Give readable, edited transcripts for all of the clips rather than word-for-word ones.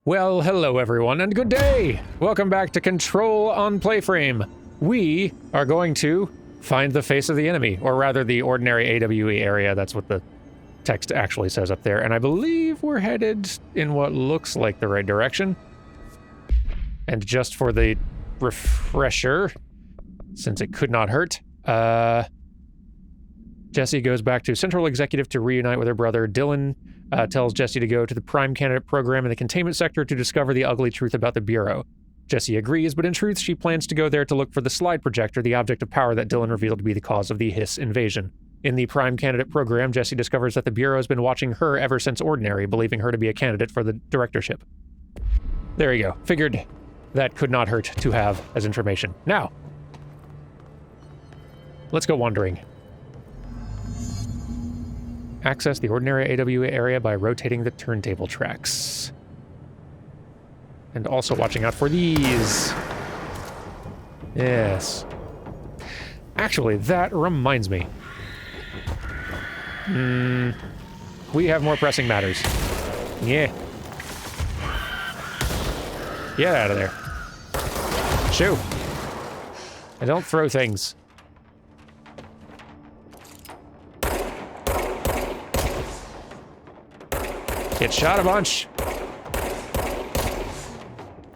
Well, hello everyone, and good day! Welcome back to Control on PlayFrame. We are going to find the face of the enemy, or rather the ordinary AWE area. That's what the text actually says up there, and I believe we're headed in what looks like the right direction. And just for the refresher, since it could not hurt, Jesse goes back to Central Executive to reunite with her brother. Dylan tells Jesse to go to the Prime Candidate program in the containment sector to discover the ugly truth about the Bureau. Jesse agrees, but in truth, she plans to go there to look for the slide projector, the object of power that Dylan revealed to be the cause of the Hiss invasion. In the Prime Candidate program, Jesse discovers that the Bureau has been watching her ever since Ordinary, believing her to be a candidate for the directorship. There you go. Figured that could not hurt to have as information. Now, let's go wandering. Access the ordinary AWA area by rotating the turntable tracks. And also watching out for these. Yes. Actually, that reminds me. We have more pressing matters. Yeah. Get out of there. Shoo. And don't throw things. Get shot a bunch.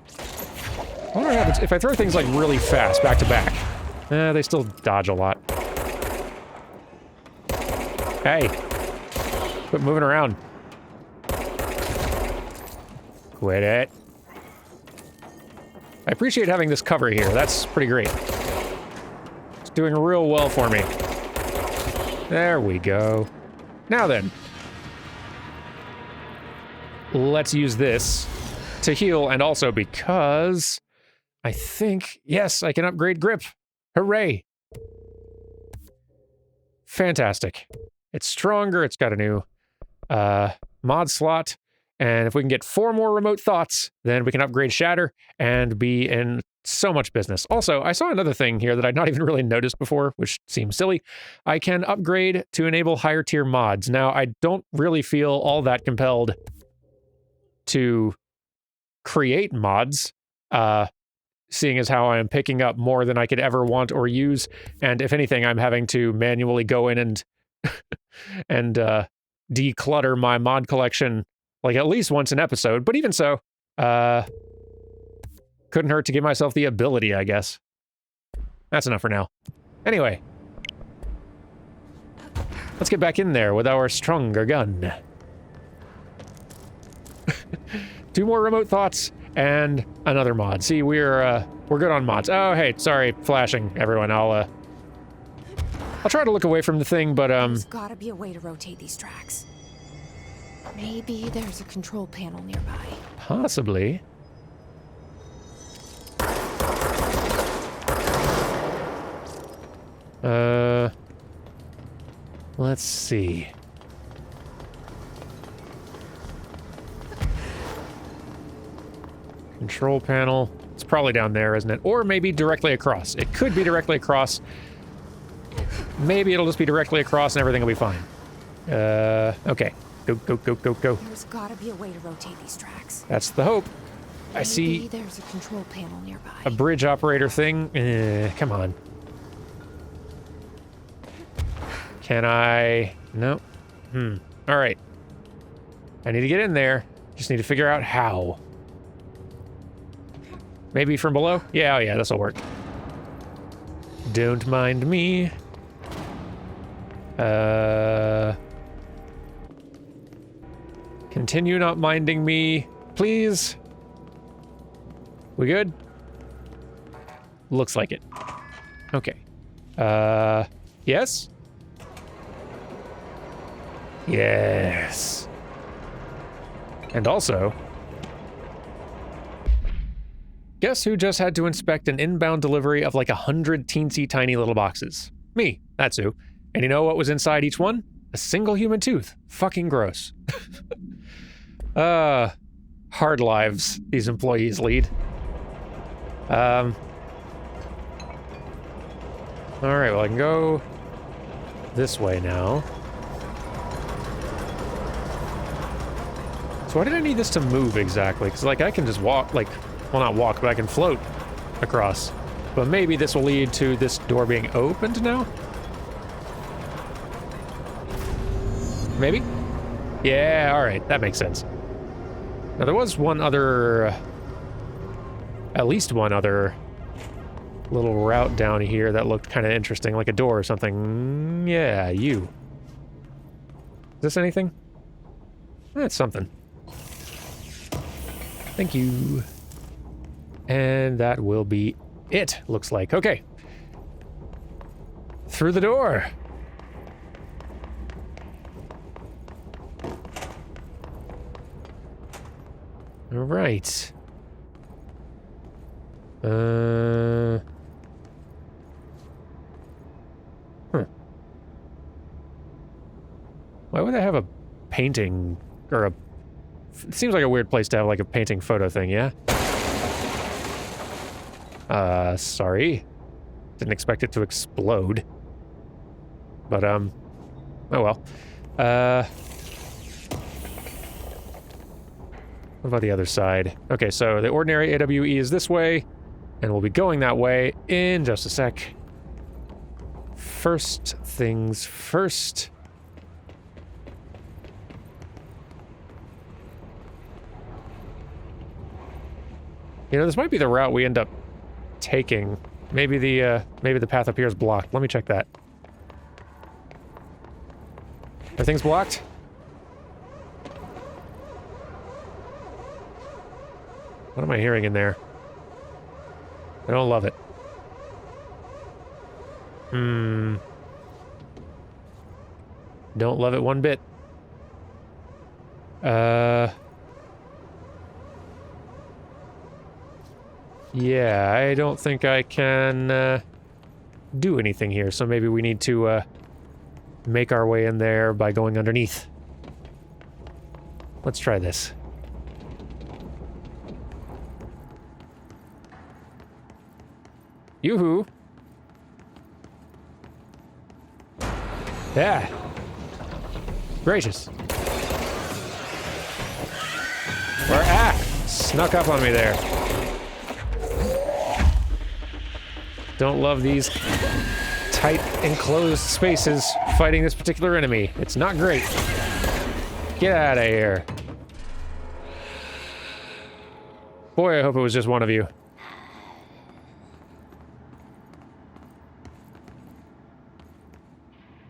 I wonder what happens if I throw things like really fast, back to back. They still dodge a lot. Hey. Quit moving around. Quit it. I appreciate having this cover here. That's pretty great. It's doing real well for me. There we go. Now then. Let's use this to heal, and also because I think, yes, I can upgrade grip. Hooray. Fantastic. It's stronger, it's got a new mod slot, and if we can get 4 more remote thoughts, then we can upgrade Shatter and be in so much business. Also, I saw another thing here that I'd not even really noticed before, which seems silly. I can upgrade to enable higher tier mods. Now, I don't really feel all that compelled to create mods, seeing as how I am picking up more than I could ever want or use, and if anything, I'm having to manually go in and and declutter my mod collection like at least once an episode, but even so, couldn't hurt to give myself the ability, I guess. That's enough for now. Anyway, let's get back in there with our stronger gun. 2 more remote thoughts and another mod. See, we're good on mods. Oh, hey, sorry, flashing, everyone. I'll try to look away from the thing, but There's gotta be a way to rotate these tracks. Maybe there's a control panel nearby. Possibly. Let's see. Control panel. It's probably down there, isn't it? Or maybe directly across. It could be directly across. Maybe it'll just be directly across and everything will be fine. Okay. Go, go, go, go, go. There's gotta be a way to rotate these tracks. That's the hope. I see. Maybe there's a control panel nearby. A bridge operator thing. Come on. Can I? No. All right. I need to get in there. Just need to figure out how. Maybe from below? Yeah, oh yeah, this'll work. Don't mind me. Continue not minding me, please. We good? Looks like it. Okay. Yes? Yes. And also, guess who just had to inspect an inbound delivery of like 100 teensy tiny little boxes? Me, that's who. And you know what was inside each one? A single human tooth. Fucking gross. Hard lives these employees lead. All right, well, I can go this way now. So why did I need this to move exactly? Because, like, I can just walk, like, well, not walk, but I can float across. But maybe this will lead to this door being opened now? Maybe? Yeah, alright, that makes sense. Now, there was one other... at least one other little route down here that looked kind of interesting, like a door or something. Yeah, you. Is this anything? That's something. Thank you. And that will be it, looks like. Okay. Through the door. All right. Why would I have a painting or a... It seems like a weird place to have like a painting photo thing, yeah? Sorry. Didn't expect it to explode. But, oh well. What about the other side? Okay, so the ordinary AWE is this way, and we'll be going that way in just a sec. First things first. You know, this might be the route we end up taking. Maybe the path up here is blocked. Let me check that. Are things blocked? What am I hearing in there? I don't love it. Don't love it one bit. Yeah, I don't think I can do anything here, so maybe we need to make our way in there by going underneath. Let's try this. Yoo-hoo! Yeah. Gracious. Snuck up on me there. Don't love these tight, enclosed spaces fighting this particular enemy. It's not great. Get out of here. Boy, I hope it was just one of you.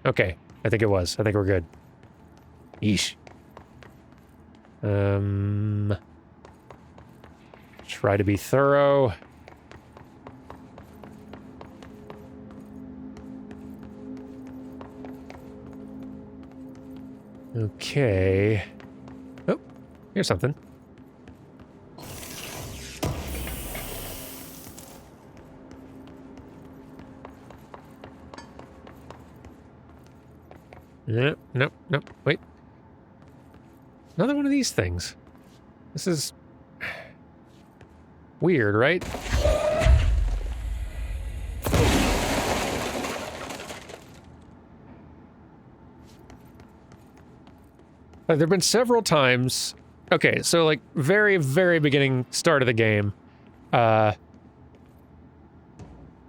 Okay, I think it was. I think we're good. Yeesh. Try to be thorough. Okay. Oh, here's something. Nope, nope, nope, wait. Another one of these things. This is... weird, right? There have been several times... Okay, so like, very, very beginning start of the game,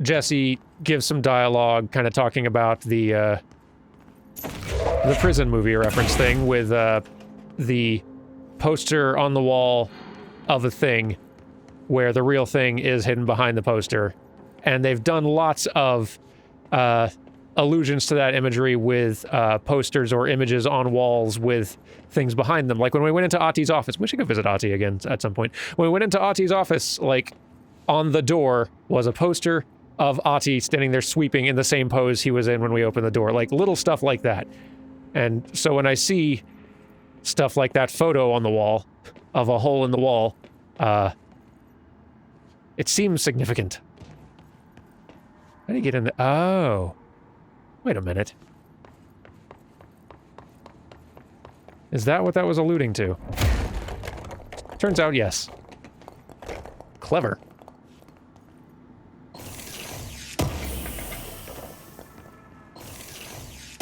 Jesse gives some dialogue kind of talking about the prison movie reference thing with the poster on the wall of a thing where the real thing is hidden behind the poster. And they've done lots of allusions to that imagery with posters or images on walls with things behind them. Like when we went into Ati's office, wish I could visit Ati again at some point. When we went into Ati's office, like on the door was a poster of Ati standing there sweeping in the same pose he was in when we opened the door. Like little stuff like that. And so when I see stuff like that photo on the wall of a hole in the wall, it seems significant. How do you get in the... Oh. Wait a minute. Is that what that was alluding to? Turns out, yes. Clever.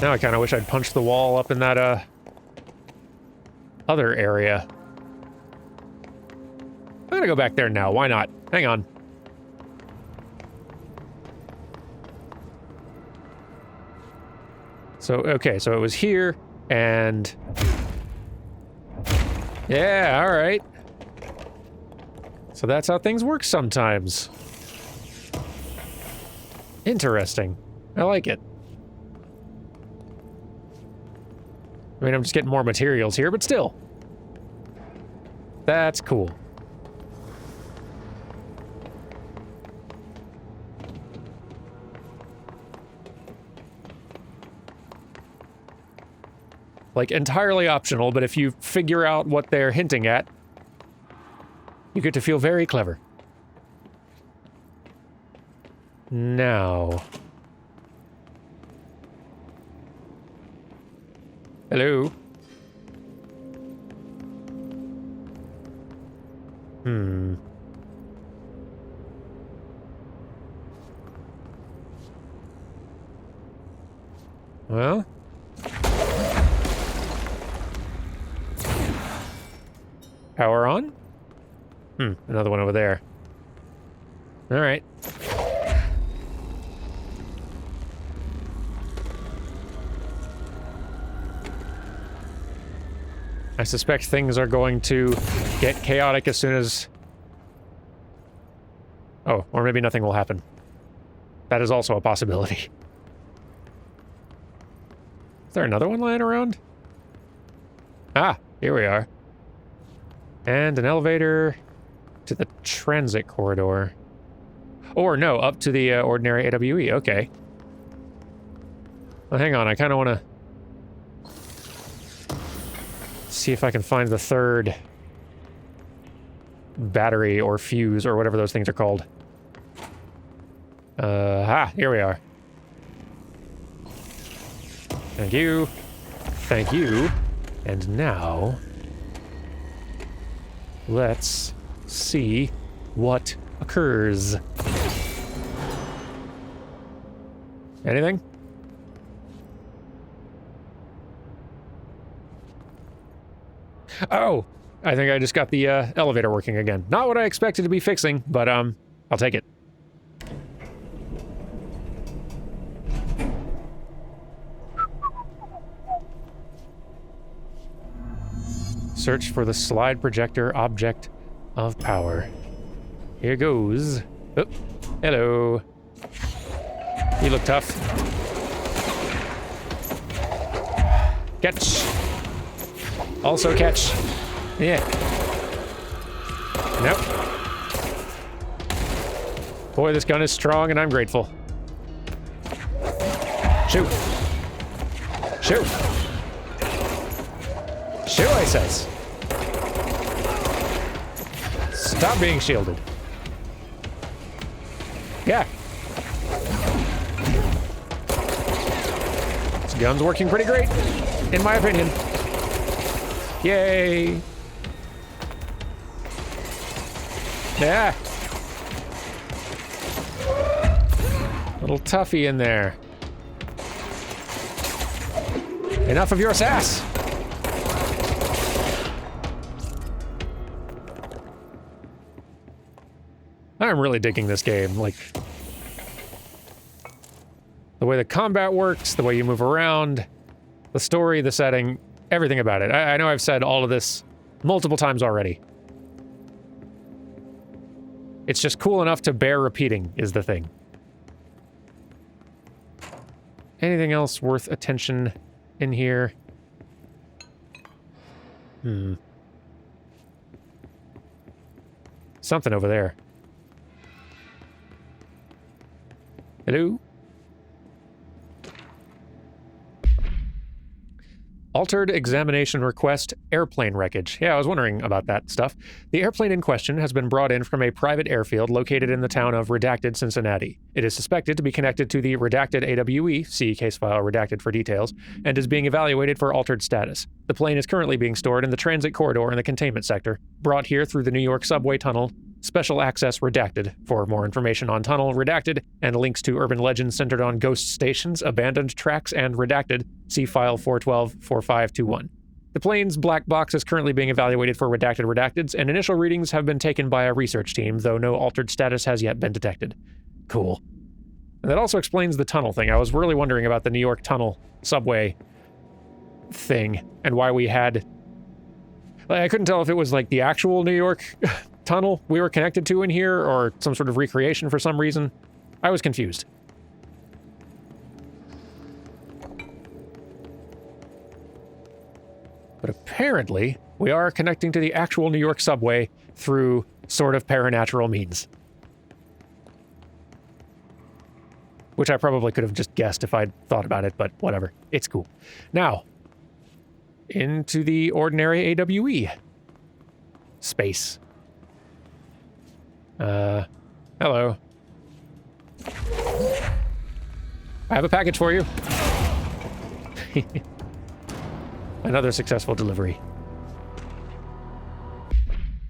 Now I kind of wish I'd punched the wall up in that, other area. I'm gonna go back there now. Why not? Hang on. So, okay, so it was here, and... Yeah, alright. So that's how things work sometimes. Interesting. I like it. I mean, I'm just getting more materials here, but still. That's cool. Like, entirely optional, but if you figure out what they're hinting at, you get to feel very clever. Now... Hello? Well... Power on? Another one over there. Alright. I suspect things are going to get chaotic as soon as... Oh, or maybe nothing will happen. That is also a possibility. Is there another one lying around? Ah, here we are. And an elevator to the transit corridor. Or no, up to the ordinary AWE. Okay. Well, hang on, I kind of want to see if I can find the third battery or fuse or whatever those things are called. Here we are. Thank you. Thank you. And now... let's see what occurs. Anything? Oh! I think I just got the elevator working again. Not what I expected to be fixing, but I'll take it. Search for the slide projector object of power. Here goes. Oh, hello. You look tough. Catch. Also catch. Yeah. Nope. Boy, this gun is strong and I'm grateful. Shoot. Shoot. Shoot, I says. Stop being shielded. Yeah. This gun's working pretty great, in my opinion. Yay. Yeah. Little toughie in there. Enough of your sass. I'm really digging this game, like... the way the combat works, the way you move around, the story, the setting, everything about it. I know I've said all of this multiple times already. It's just cool enough to bear repeating, is the thing. Anything else worth attention in here? Something over there. Hello? Altered examination request, airplane wreckage. Yeah, I was wondering about that stuff. The airplane in question has been brought in from a private airfield located in the town of Redacted, Cincinnati. It is suspected to be connected to the Redacted AWE, see case file Redacted for details, and is being evaluated for altered status. The plane is currently being stored in the transit corridor in the containment sector, brought here through the New York subway tunnel. Special access Redacted. For more information on Tunnel, Redacted, and links to urban legends centered on ghost stations, abandoned tracks, and Redacted, see file 412-4521. The plane's black box is currently being evaluated for redacted redacteds, and initial readings have been taken by a research team, though no altered status has yet been detected. Cool. And that also explains the tunnel thing. I was really wondering about the New York tunnel subway thing and why we had... I couldn't tell if it was like the actual New York tunnel we were connected to in here or some sort of recreation for some reason. I was confused. But apparently, we are connecting to the actual New York subway through sort of paranatural means. Which I probably could have just guessed if I'd thought about it, but whatever. It's cool. Now, into the ordinary AWE space. Hello. I have a package for you. Another successful delivery.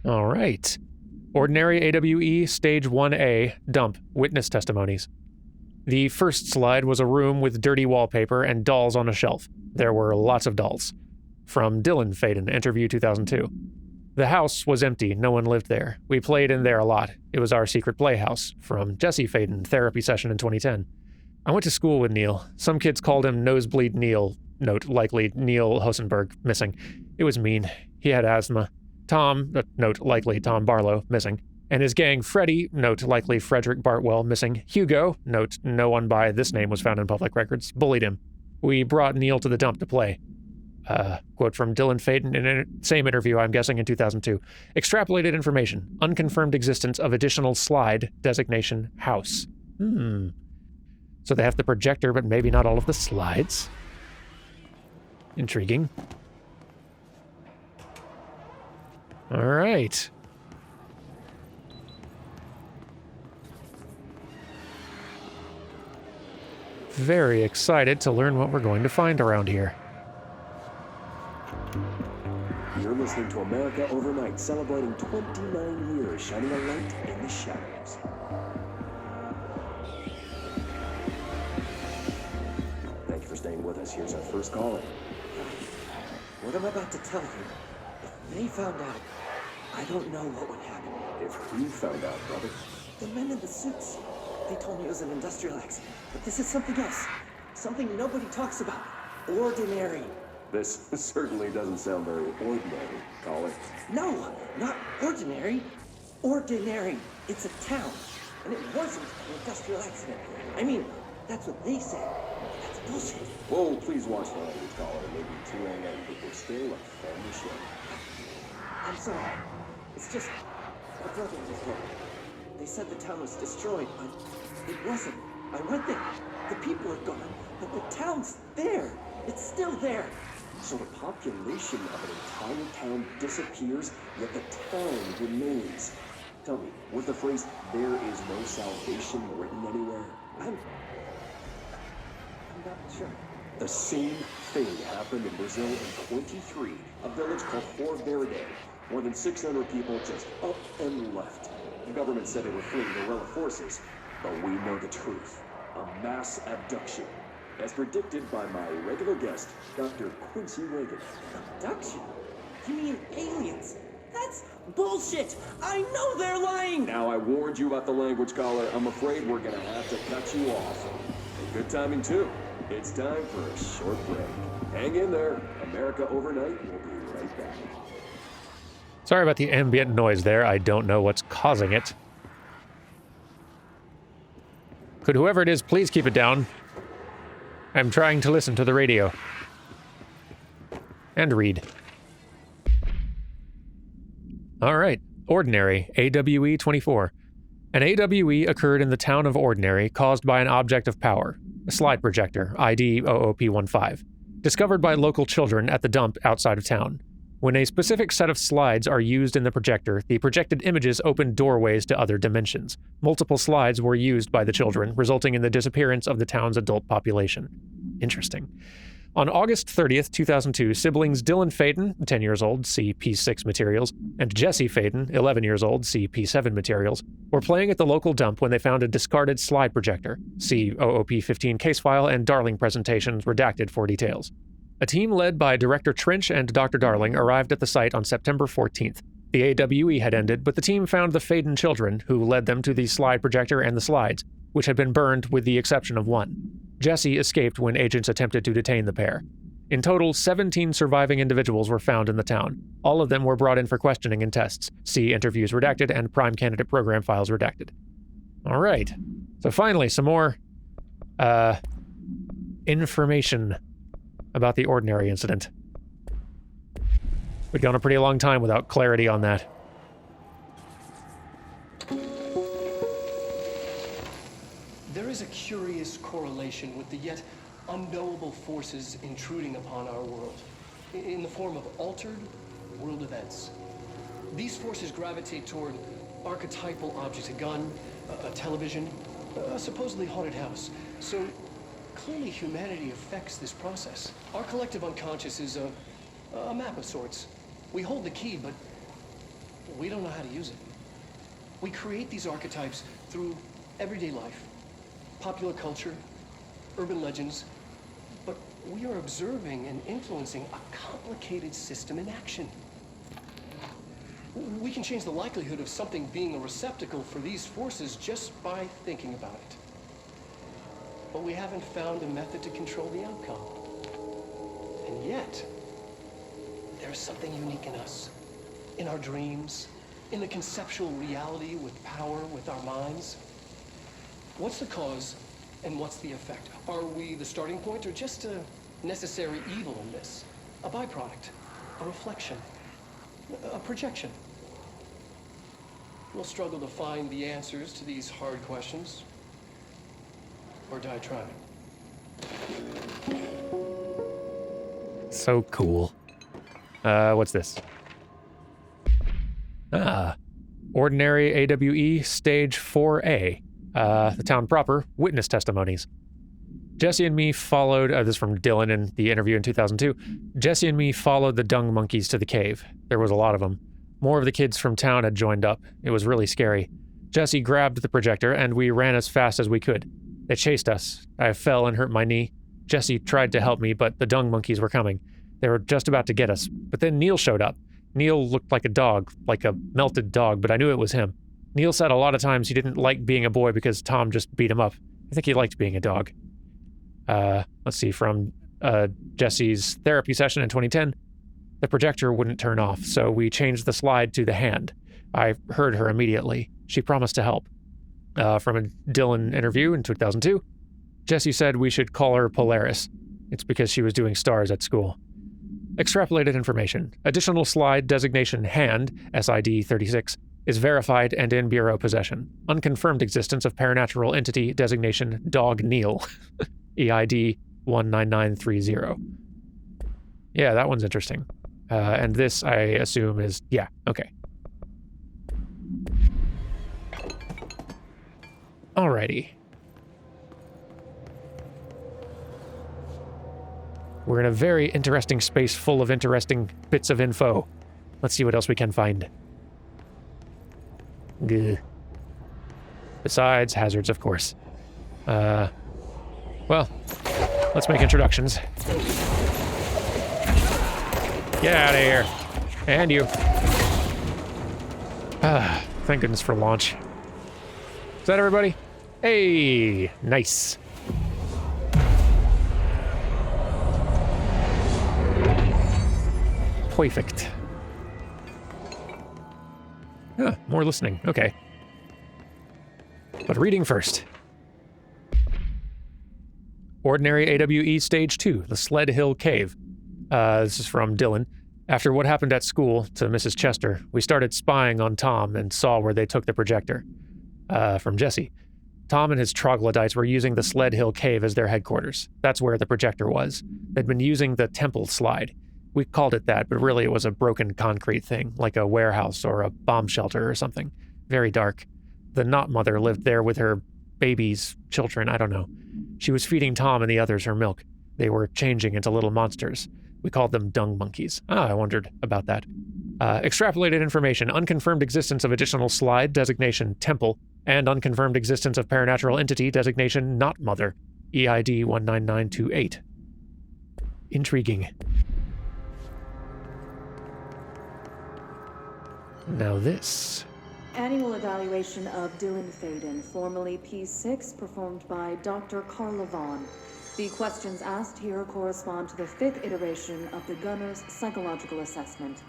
All right. Ordinary AWE Stage 1A Dump Witness Testimonies. The first slide was a room with dirty wallpaper and dolls on a shelf. There were lots of dolls. From Dylan Faden, interview 2002. The house was empty, no one lived there. We played in there a lot. It was our secret playhouse. From Jesse Faden, therapy session in 2010. I went to school with Neil. Some kids called him Nosebleed Neil. Note, likely Neil Hosenberg, missing. It was mean. He had asthma. Tom, note, likely Tom Barlow, missing. And his gang, Freddie, note, likely Frederick Bartwell, missing. Hugo, note, no one by this name was found in public records, bullied him. We brought Neil to the dump to play. Quote from Dylan Faden in a same interview, I'm guessing in 2002. Extrapolated information. Unconfirmed existence of additional slide designation house. So they have the projector, but maybe not all of the slides. Intriguing. All right. Very excited to learn what we're going to find around here. You're listening to America Overnight, celebrating 29 years, shining a light in the shadows. Thank you for staying with us. Here's our first caller. What I'm about to tell you, if they found out, I don't know what would happen. If who found out, brother? The men in the suits. They told me it was an industrial accident, but this is something else. Something nobody talks about. Ordinary. This certainly doesn't sound very ordinary, caller. No, not ordinary. Ordinary. It's a town. And it wasn't an industrial accident. I mean, that's what they said. That's bullshit. Whoa, please watch the language, caller. Maybe 2 a.m., but we're still a family show. I'm sorry. It's just, my brother was there. They said the town was destroyed, but it wasn't. I went there. The people are gone, but the town's there. It's still there. So the population of an entire town disappears, yet the town remains. Tell me, was the phrase, "there is no salvation," written anywhere? I'm not sure. The same thing happened in Brazil in 23, a village called Fort Verde. More than 600 people just up and left. The government said they were fleeing guerrilla forces, but we know the truth. A mass abduction. As predicted by my regular guest, Dr. Quincy Reagan. Abduction? You mean aliens? That's bullshit! I know they're lying! Now I warned you about the language, caller. I'm afraid we're gonna have to cut you off. And good timing, too. It's time for a short break. Hang in there. America Overnight will be right back. Sorry about the ambient noise there. I don't know what's causing it. Could whoever it is please keep it down? I'm trying to listen to the radio. And read. All right. Ordinary, AWE 24. An AWE occurred in the town of Ordinary caused by an object of power, a slide projector, ID OOP15, discovered by local children at the dump outside of town. When a specific set of slides are used in the projector, the projected images open doorways to other dimensions. Multiple slides were used by the children, resulting in the disappearance of the town's adult population. Interesting. On August 30th, 2002, siblings Dylan Faden, 10 years old, see P6 materials, and Jesse Faden, 11 years old, see P7 materials, were playing at the local dump when they found a discarded slide projector, see OOP15 case file and Darling presentations redacted for details. A team led by Director Trench and Dr. Darling arrived at the site on September 14th. The AWE had ended, but the team found the Faden children, who led them to the slide projector and the slides, which had been burned with the exception of one. Jesse escaped when agents attempted to detain the pair. In total, 17 surviving individuals were found in the town. All of them were brought in for questioning and tests. See interviews redacted and prime candidate program files redacted. All right. So finally, some more information about the Ordinary incident. We've gone a pretty long time without clarity on that. There is a curious correlation with the yet unknowable forces intruding upon our world, in the form of altered world events. These forces gravitate toward archetypal objects, a gun, a television, a supposedly haunted house. So clearly humanity affects this process. Our collective unconscious is a map of sorts. We hold the key, but we don't know how to use it. We create these archetypes through everyday life, popular culture, urban legends, but we are observing and influencing a complicated system in action. We can change the likelihood of something being a receptacle for these forces just by thinking about it. But we haven't found a method to control the outcome. And yet, there's something unique in us, in our dreams, in the conceptual reality with power with our minds. What's the cause and what's the effect? Are we the starting point or just a necessary evil in this? A byproduct, a reflection, a projection? We'll struggle to find the answers to these hard questions, or die trying. So cool. What's this? Ordinary AWE Stage 4A. The town proper, witness testimonies. Jesse and me followed, this is from Dylan in the interview in 2002. Jesse and me followed the dung monkeys to the cave. There was a lot of them. More of the kids from town had joined up. It was really scary. Jesse grabbed the projector and we ran as fast as we could. They chased us. I fell and hurt my knee. Jesse tried to help me, but the dung monkeys were coming. They were just about to get us. But then Neil showed up. Neil looked like a dog, like a melted dog, but I knew it was him. Neil said a lot of times he didn't like being a boy because Tom just beat him up. I think he liked being a dog. Let's see, from Jesse's therapy session in 2010, the projector wouldn't turn off, so we changed the slide to the hand. I heard her immediately. She promised to help. From a Dylan interview in 2002, Jesse said we should call her Polaris. It's because she was doing stars at school. Extrapolated information. Additional slide designation hand, SID 36, is verified and in bureau possession. Unconfirmed existence of paranatural entity designation Dog Neil, EID 19930. Yeah, that one's interesting. And this, I assume, is... yeah, okay. Alrighty. We're in a very interesting space full of interesting bits of info. Let's see what else we can find. Gah. Besides hazards, of course. Well, let's make introductions. Get out of here. And you. Thank goodness for launch. Is that everybody? Hey, nice. Perfect. More listening. Okay. But reading first. Ordinary AWE Stage 2, the Sled Hill Cave. This is from Dylan. After what happened at school to Mrs. Chester, we started spying on Tom and saw where they took the projector. From Jesse. Tom and his troglodytes were using the Sled Hill Cave as their headquarters. That's where the projector was. They'd been using the temple slide. We called it that, but really it was a broken concrete thing, like a warehouse or a bomb shelter or something. Very dark. The Knot Mother lived there with her babies, children, I don't know. She was feeding Tom and the others her milk. They were changing into little monsters. We called them dung monkeys. I wondered about that. Extrapolated information, unconfirmed existence of additional slide, designation temple, and unconfirmed existence of paranatural entity, designation Knot Mother, EID 19928. Intriguing. Now this. Annual evaluation of Dylan Faden, formerly P6, performed by Dr. Carla Vaughn. The questions asked here correspond to the 5th iteration of the Gunner's psychological assessment.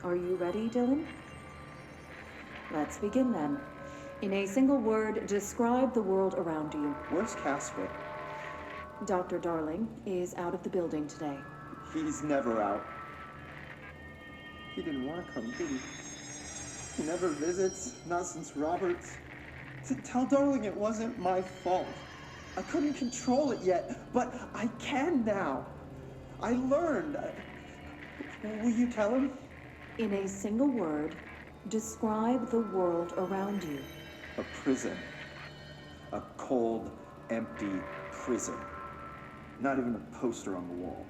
Are you ready, Dylan? Let's begin then. In a single word, describe the world around you. Where's Casper? Dr. Darling is out of the building today. He's never out. He didn't want to come, did he? He never visits, not since Roberts. Tell Darling it wasn't my fault. I couldn't control it yet, but I can now. I learned. Will you tell him? In a single word, describe the world around you. A prison. A cold, empty prison. Not even a poster on the wall.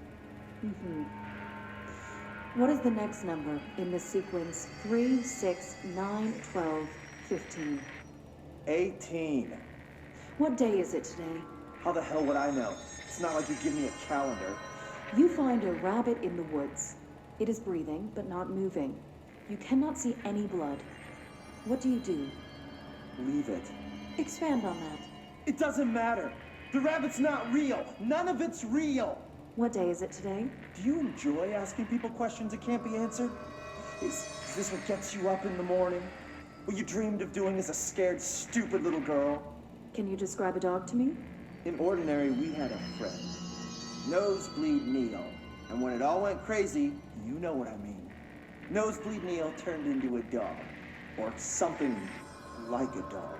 What is the next number in the sequence 3, 6, 9, 12, 15? 18. What day is it today? How the hell would I know? It's not like you give me a calendar. You find a rabbit in the woods. It is breathing, but not moving. You cannot see any blood. What do? Leave it. Expand on that. It doesn't matter. The rabbit's not real. None of it's real. What day is it today? Do you enjoy asking people questions that can't be answered? Is this what gets you up in the morning? What you dreamed of doing as a scared, stupid little girl? Can you describe a dog to me? In Ordinary, we had a friend. Nosebleed Neil. And when it all went crazy, you know what I mean. Nosebleed Neil turned into a dog. Or something like a dog.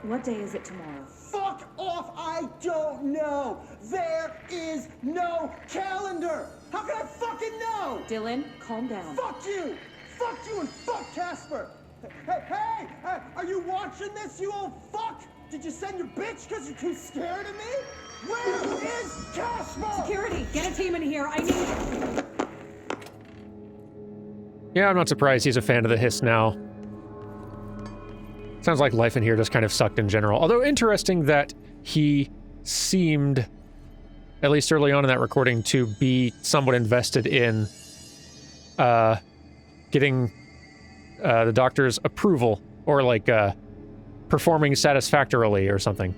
What day is it tomorrow? Fuck off! I don't know! There is no calendar! How can I fucking know? Dylan, calm down. Fuck you! Fuck you and fuck Casper! Hey! Are you watching this, you old fuck? Did you send your bitch because you're too scared of me? Where is Casper? Security, get a team in here. I need... Yeah, I'm not surprised he's a fan of the hiss now. Sounds like life in here just kind of sucked in general. Although interesting that he seemed, at least early on in that recording, to be somewhat invested in getting the doctor's approval, or like performing satisfactorily or something.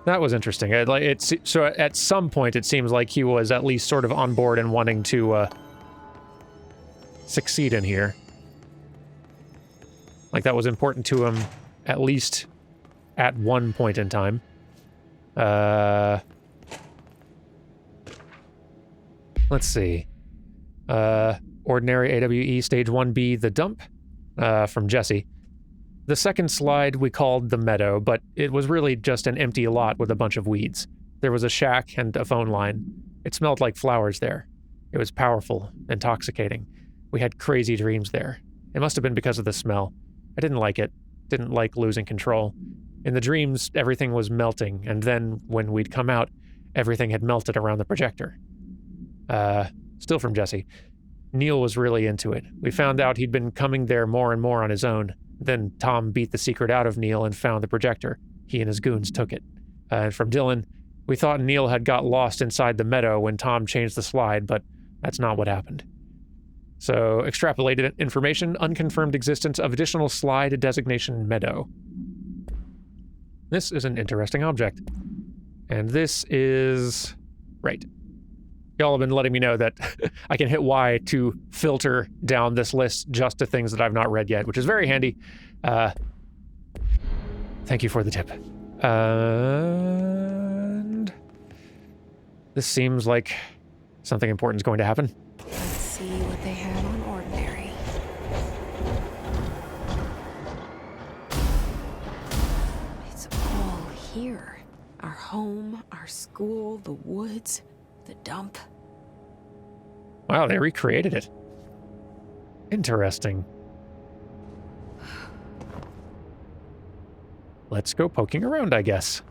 That was interesting. So at some point it seems like he was at least sort of on board and wanting to succeed in here. Like that was important to him, at least at one point in time. Let's see. Ordinary AWE Stage 1B, The Dump, from Jesse. The second slide we called The Meadow, but it was really just an empty lot with a bunch of weeds. There was a shack and a phone line. It smelled like flowers there. It was powerful, intoxicating. We had crazy dreams there. It must have been because of the smell. I didn't like it. Didn't like losing control. In the dreams, everything was melting, and then when we'd come out, everything had melted around the projector. Still from Jesse. Neil was really into it. We found out he'd been coming there more and more on his own. Then Tom beat the secret out of Neil and found the projector. He and his goons took it. And from Dylan, we thought Neil had got lost inside the meadow when Tom changed the slide, but that's not what happened. So, extrapolated information, unconfirmed existence of additional slide designation meadow. This is an interesting object. And this is... right. Y'all have been letting me know that I can hit Y to filter down this list just to things that I've not read yet, which is very handy. Thank you for the tip. And this seems like something important is going to happen. Let's see what they have on Ordinary. It's all here. Our home, our school, the woods, the dump. Wow, they recreated it. Interesting. Let's go poking around, I guess.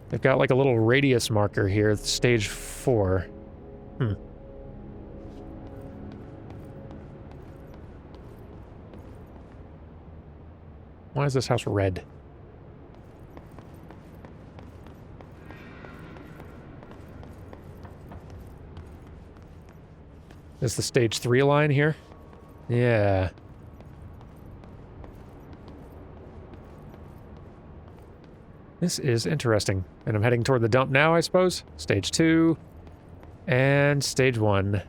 They've got like a little radius marker here, stage 4. Why is this house red? Is the stage 3 line here? Yeah. This is interesting. And I'm heading toward the dump now, I suppose. Stage 2. And stage 1.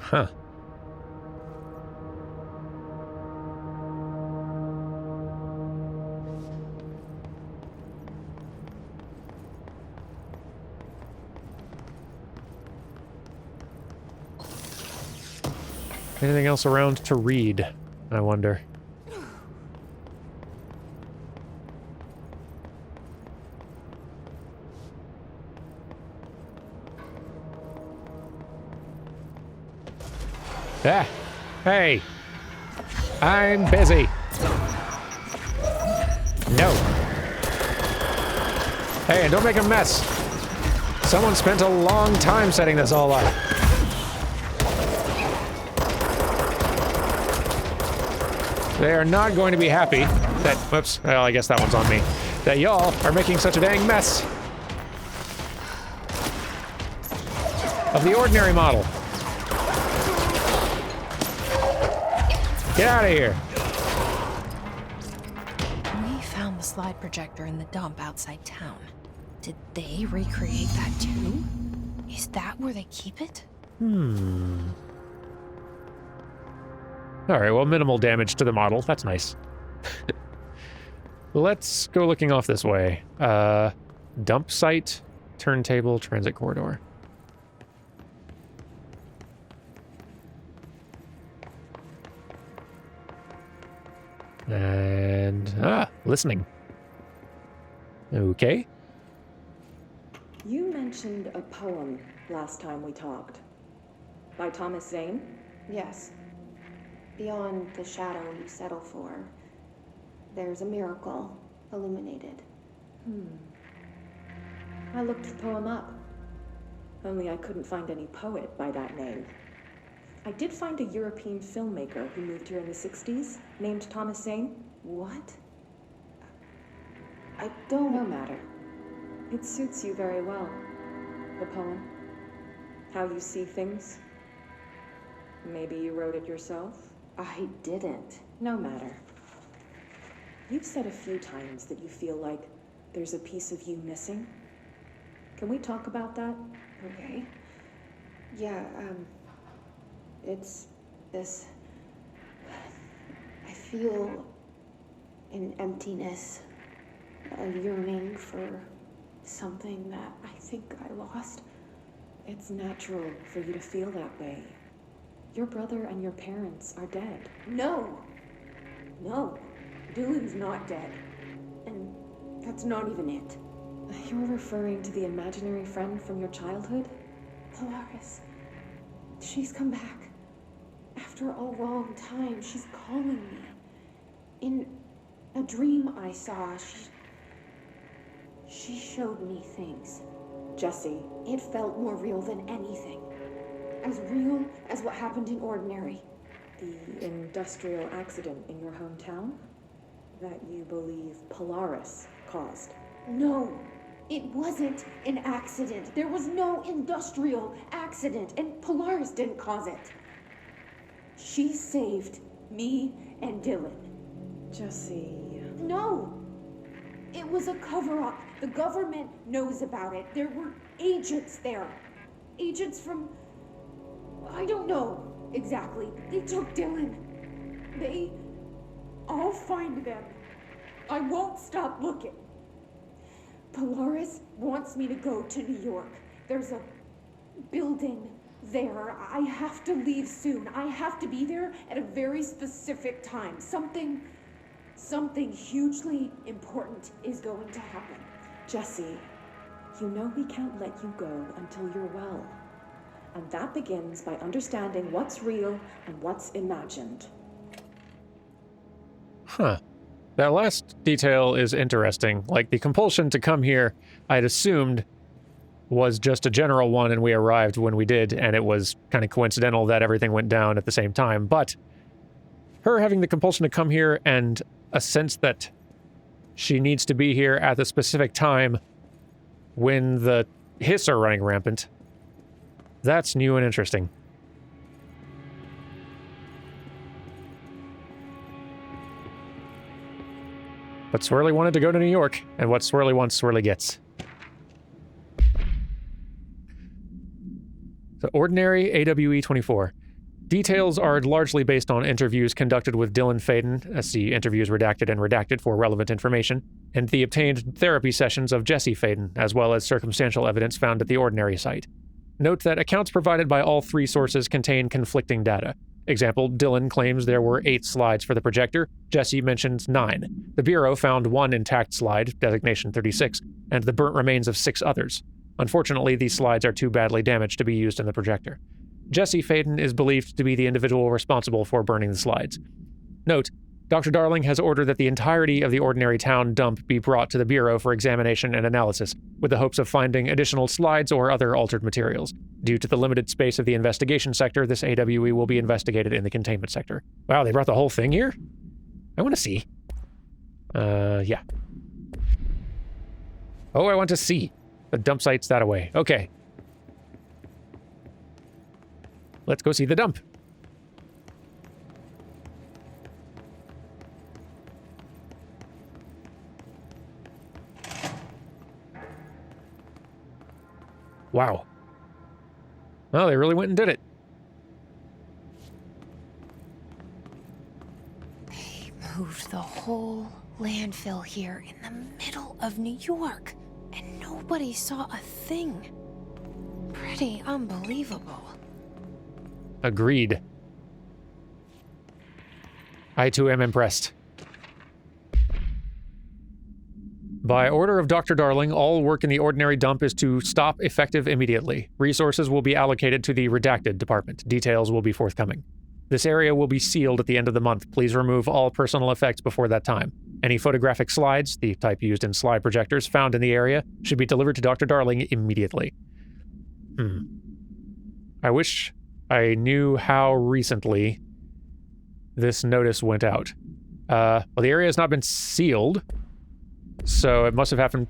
Huh. Anything else around to read, I wonder? Ah! Hey! I'm busy! No! Hey, and don't make a mess! Someone spent a long time setting this all up. They are not going to be happy that, whoops, well, I guess that one's on me, that y'all are making such a dang mess of the ordinary model. Get out of here. We found the slide projector in the dump outside town. Did they recreate that too? Is that where they keep it? Alright, well, minimal damage to the model. That's nice. Let's go looking off this way. Dump site, turntable, transit corridor. And, listening. Okay. You mentioned a poem last time we talked. By Thomas Zane? Yes. Beyond the shadow you settle for, there's a miracle illuminated. I looked the poem up. Only I couldn't find any poet by that name. I did find a European filmmaker who moved here in the 60s, named Thomas Zane. What? I don't No matter. It suits you very well. The poem. How you see things. Maybe you wrote it yourself? I didn't. No matter. You've said a few times that you feel like there's a piece of you missing. Can we talk about that? Okay. Yeah, it's this. I feel an emptiness, a yearning for something that I think I lost. It's natural for you to feel that way. Your brother and your parents are dead. No! No, Dylan's not dead. And that's not even it. You're referring to the imaginary friend from your childhood? Polaris. She's come back. After a long time, she's calling me. In a dream I saw, she showed me things. Jesse, It felt more real than anything. As real as what happened in Ordinary. the industrial accident in your hometown that you believe Polaris caused. No, it wasn't an accident. There was no industrial accident, and Polaris didn't cause it. She saved me and Dylan. Jesse... No! It was a cover-up. The government knows about it. There were agents there. Agents from... I don't know exactly. They took Dylan. I'll find them. I won't stop looking. Polaris wants me to go to New York. There's a building there. I have to leave soon. I have to be there at a very specific time. Something hugely important is going to happen. Jesse, you know we can't let you go until you're well. And that begins by understanding what's real and what's imagined. Huh. That last detail is interesting. Like, the compulsion to come here, I'd assumed, was just a general one, and we arrived when we did, and it was kind of coincidental that everything went down at the same time. But her having the compulsion to come here and a sense that she needs to be here at the specific time when the hiss are running rampant. That's new and interesting. But Swirly wanted to go to New York, and what Swirly wants, Swirly gets. So, Ordinary AWE 24. Details are largely based on interviews conducted with Dylan Faden, see interviews redacted and redacted for relevant information, and the obtained therapy sessions of Jesse Faden, as well as circumstantial evidence found at the Ordinary site. Note that accounts provided by all three sources contain conflicting data. Example, Dylan claims there were 8 slides for the projector, Jesse mentions 9. The Bureau found 1 intact slide, designation 36, and the burnt remains of 6 others. Unfortunately, these slides are too badly damaged to be used in the projector. Jesse Faden is believed to be the individual responsible for burning the slides. Note, Dr. Darling has ordered that the entirety of the Ordinary Town dump be brought to the Bureau for examination and analysis, with the hopes of finding additional slides or other altered materials. Due to the limited space of the investigation sector, this AWE will be investigated in the containment sector. Wow, they brought the whole thing here? I want to see. Yeah. Oh, I want to see. The dump site's that away. Okay. Let's go see the dump. Wow. Well, they really went and did it. They moved the whole landfill here in the middle of New York, and nobody saw a thing. Pretty unbelievable. Agreed. I too am impressed. By order of Dr. Darling, all work in the Ordinary dump is to stop effective immediately. Resources will be allocated to the Redacted department. Details will be forthcoming. This area will be sealed at the end of the month. Please remove all personal effects before that time. Any photographic slides, the type used in slide projectors, found in the area should be delivered to Dr. Darling immediately. I wish I knew how recently this notice went out. Well, the area has not been sealed, so it must have happened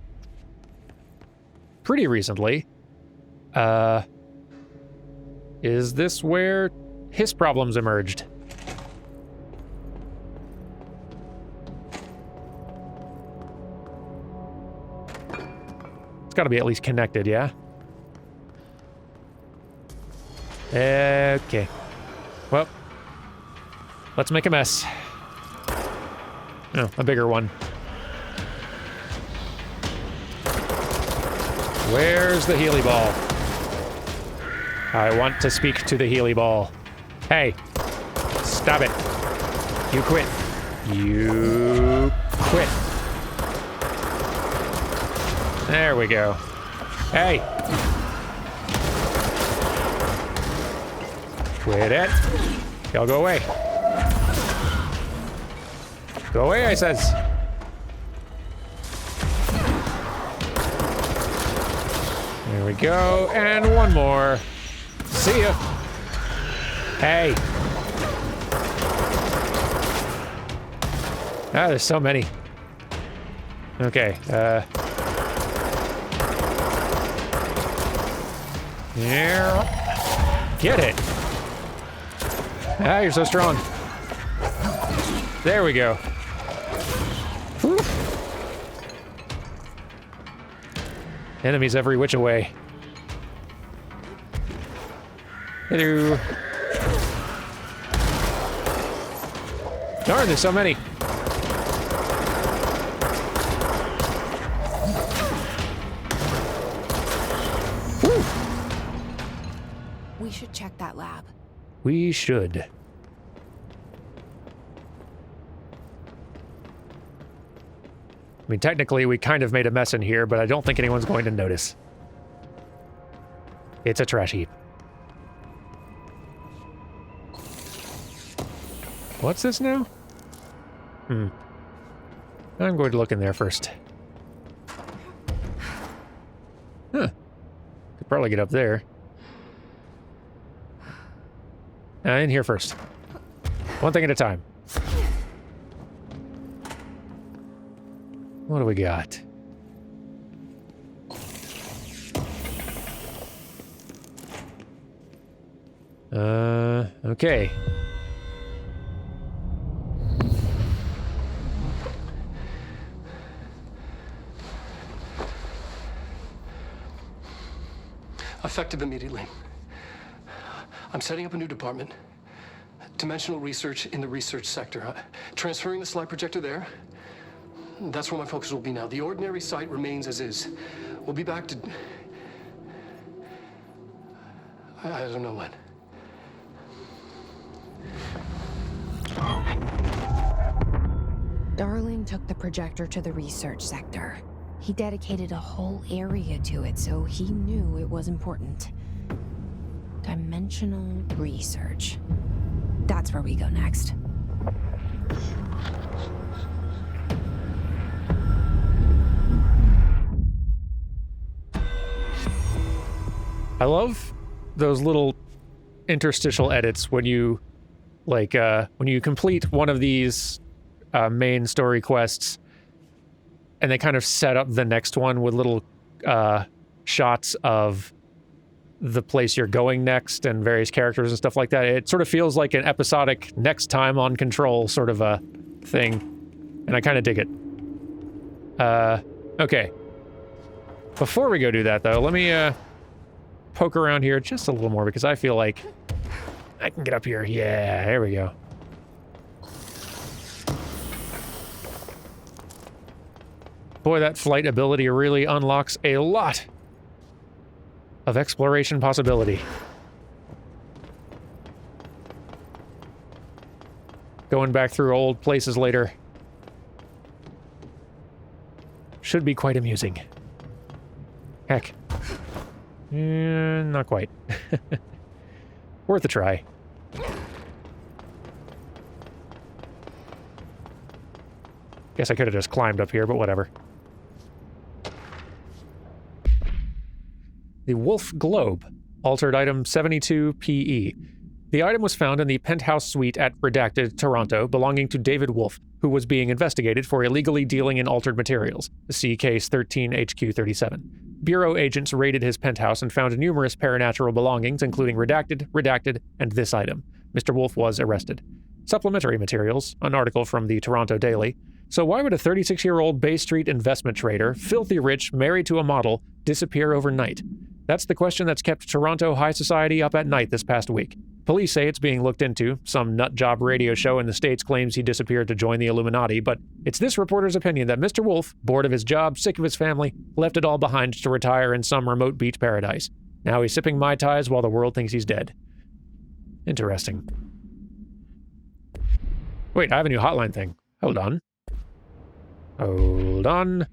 pretty recently. Is this where his problems emerged? It's got to be at least connected, yeah? Okay. Well, let's make a mess. Oh, a bigger one. Where's the Healy ball? I want to speak to the Healy ball. Hey, stop it. You quit. You quit. There we go. Hey. Quit it. Y'all go away. Go away, I says. There we go. And one more. See ya. Hey. Ah, there's so many. Okay, yeah. Get it. Ah, you're so strong. There we go. Whew. Enemies every which way. Hello. Darn, there's so many. Whew. We should check that lab. We should. I mean, technically, we kind of made a mess in here, but I don't think anyone's going to notice. It's a trash heap. What's this now? I'm going to look in there first. Huh. Could probably get up there. In here first. One thing at a time. What do we got? Okay. Effective immediately. I'm setting up a new department. Dimensional research in the research sector. Transferring the slide projector there. That's where my focus will be now. The ordinary site remains as is. We'll be back to... I don't know when. Darling took the projector to the research sector. He dedicated a whole area to it, so he knew it was important. Dimensional research. That's where we go next. I love those little interstitial edits when you, like, when you complete one of these main story quests, and they kind of set up the next one with little shots of the place you're going next and various characters and stuff like that. It sort of feels like an episodic next time on Control sort of a thing, and I kind of dig it. Okay. Before we go do that, though, let me poke around here just a little more, because I feel like I can get up here. Yeah, there we go. Boy, that flight ability really unlocks a lot of exploration possibility. Going back through old places later should be quite amusing. Heck. Not quite. Worth a try. Guess I could have just climbed up here, but whatever. The Wolf Globe, altered item 72PE. The item was found in the penthouse suite at Redacted, Toronto, belonging to David Wolf, who was being investigated for illegally dealing in altered materials. See case 13HQ37. Bureau agents raided his penthouse and found numerous paranatural belongings, including redacted, and this item. Mr. Wolf was arrested. Supplementary materials, an article from the Toronto Daily. So why would a 36-year-old Bay Street investment trader, filthy rich, married to a model, disappear overnight? That's the question that's kept Toronto high society up at night this past week. Police say it's being looked into. Some nutjob radio show in the States claims he disappeared to join the Illuminati, but it's this reporter's opinion that Mr. Wolf, bored of his job, sick of his family, left it all behind to retire in some remote beach paradise. Now he's sipping Mai Tais while the world thinks he's dead. Interesting. Wait, I have a new hotline thing. Hold on. Hold on.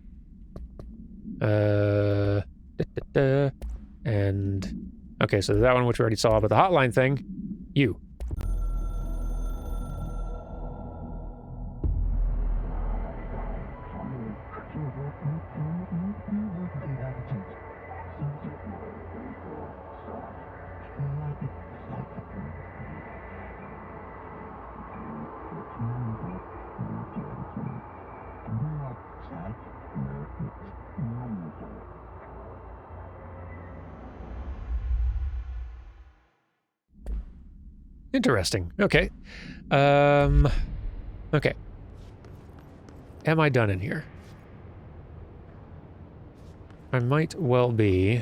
And... okay, so that one which we already saw, but the hotline thing, you. Interesting. Okay. Okay. Am I done in here? I might well be.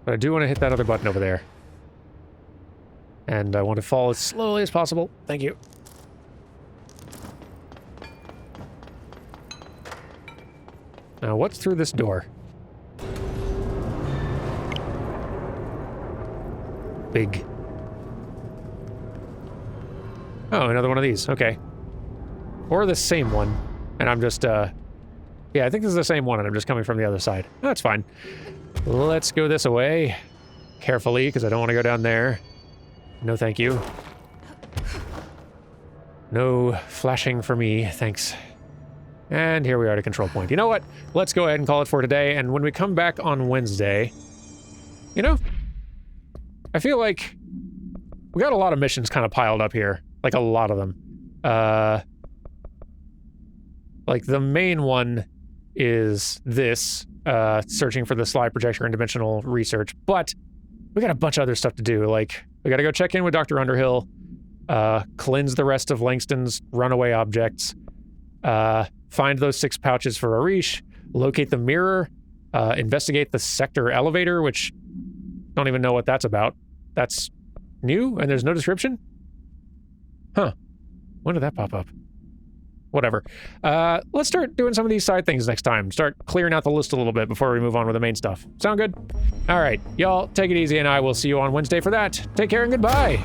But I do want to hit that other button over there. And I want to fall as slowly as possible. Thank you. Now, what's through this door? Big. Oh, another one of these. Okay. Or the same one. And I'm just, yeah, I think this is the same one, and I'm just coming from the other side. That's fine. Let's go this way. Carefully, because I don't want to go down there. No, thank you. No flashing for me, thanks. And here we are at a control point. You know what? Let's go ahead and call it for today, and when we come back on Wednesday... you know... I feel like we got a lot of missions kind of piled up here, like a lot of them. Like, the main one is this, searching for the slide projector and dimensional research, but we got a bunch of other stuff to do. Like, we got to go check in with Dr. Underhill, cleanse the rest of Langston's runaway objects, find those 6 pouches for Arish, locate the mirror, investigate the sector elevator, which don't even know what that's about. That's new and there's no description? Huh. When did that pop up? Whatever. Let's start doing some of these side things next time. Start clearing out the list a little bit before we move on with the main stuff. Sound good? All right. Y'all, take it easy, and I will see you on Wednesday for that. Take care and goodbye.